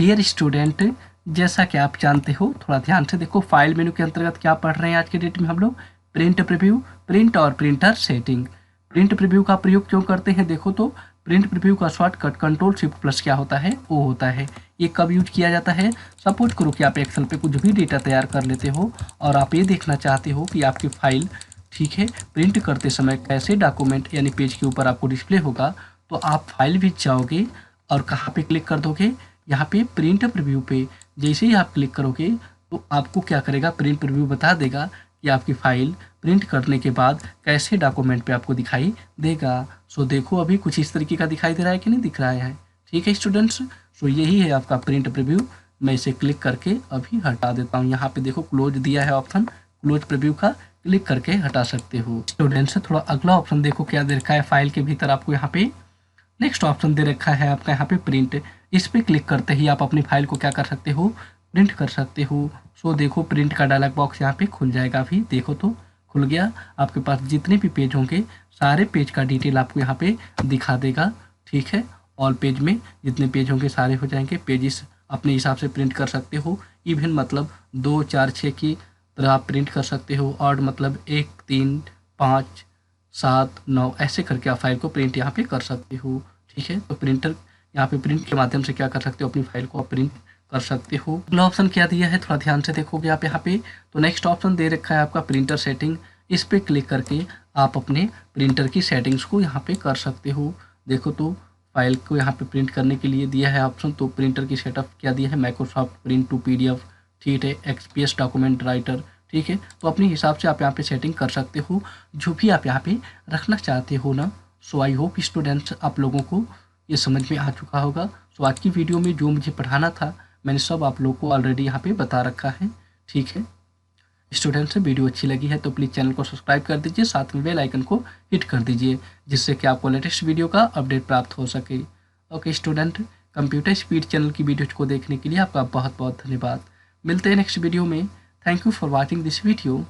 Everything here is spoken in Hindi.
डियर स्टूडेंट, जैसा कि आप जानते हो, थोड़ा ध्यान से देखो। फाइल मेनू के अंतर्गत क्या पढ़ रहे हैं आज के डेट में हम लोग? प्रिंट प्रीव्यू, प्रिंट और प्रिंटर सेटिंग। प्रिंट प्रीव्यू का प्रयोग क्यों करते हैं? देखो तो प्रिंट प्रीव्यू का शॉर्टकट ctrl+shift+ क्या होता है? वो होता है। ये कब यूज किया जाता है? सपोज करो कि आप एक्सेल पे कुछ भी डेटा तैयार कर लेते हो और आप ये देखना चाहते हो कि आपकी फाइल, ठीक है, प्रिंट करते समय कैसे डॉक्यूमेंट यानी पेज के ऊपर आपको डिस्प्ले होगा। तो आप फाइल भी जाओगे और कहाँ पे क्लिक कर दोगे? यहाँ पे प्रिंट प्रीव्यू पे। जैसे ही आप क्लिक करोगे तो आपको क्या करेगा? प्रिंट प्रीव्यू बता देगा कि आपकी फाइल प्रिंट करने के बाद कैसे डॉक्यूमेंट पे आपको दिखाई देगा। सो देखो अभी कुछ इस तरीके का दिखाई दे रहा है कि नहीं दिख रहा है? ठीक है स्टूडेंट्स, सो यही है आपका प्रिंट प्रीव्यू। मैं इसे क्लिक करके अभी हटा देता हूँ। यहाँ पे देखो क्लोज दिया है ऑप्शन, क्लोज प्रीव्यू का क्लिक करके हटा सकते हो। स्टूडेंट्स थोड़ा अगला ऑप्शन देखो क्या दे रखा है फाइल के भीतर आपको। यहाँ पे नेक्स्ट ऑप्शन दे रखा है आपका यहाँ पे प्रिंट। इस पे क्लिक करते ही आप अपनी फाइल को क्या कर सकते हो? प्रिंट कर सकते हो। सो देखो प्रिंट का डायलॉग बॉक्स यहाँ पे खुल जाएगा। अभी देखो तो खुल गया। आपके पास जितने भी पेज होंगे सारे पेज का डिटेल आपको यहाँ पे दिखा देगा। ठीक है, ऑल पेज में जितने पेज होंगे सारे हो जाएंगे। पेजेस अपने हिसाब से प्रिंट कर सकते हो। इवन मतलब 2, 4, 6 की तरह आप प्रिंट कर सकते हो। और मतलब 1, 3, 5, 7, 9 ऐसे करके आप फाइल को प्रिंट यहाँ पे कर सकते हो। ठीक है, तो प्रिंटर यहाँ पे प्रिंट के माध्यम से क्या कर सकते हो? अपनी फाइल को आप प्रिंट कर सकते हो। अगला ऑप्शन क्या दिया है थोड़ा ध्यान से देखोगे आप यहाँ पे, तो नेक्स्ट ऑप्शन दे रखा है आपका प्रिंटर सेटिंग। इस पे क्लिक करके आप अपने प्रिंटर की सेटिंग्स को यहाँ पे कर सकते हो। देखो तो फाइल को यहाँ पे प्रिंट करने के लिए दिया है ऑप्शन। तो प्रिंटर की सेटअप क्या दिया है? माइक्रोसॉफ्ट प्रिंट टू PDF, ठीक है, XPS डॉक्यूमेंट राइटर। ठीक है, तो अपने हिसाब से आप यहाँ पे सेटिंग कर सकते हो जो भी आप यहाँ पे रखना चाहते हो ना। सो आई होप स्टूडेंट्स आप लोगों को ये समझ में आ चुका होगा। सो आज की वीडियो में जो मुझे पढ़ाना था मैंने सब आप लोग को ऑलरेडी यहाँ पे बता रखा है। ठीक है स्टूडेंट्स, वीडियो अच्छी लगी है तो प्लीज़ चैनल को सब्सक्राइब कर दीजिए, साथ में बेल आइकन को हिट कर दीजिए जिससे कि आपको लेटेस्ट वीडियो का अपडेट प्राप्त हो सके। Okay student, computer speed channel की वीडियो को देखने के लिए आपका बहुत बहुत धन्यवाद। मिलते हैं नेक्स्ट वीडियो में। Thank you for watching this video.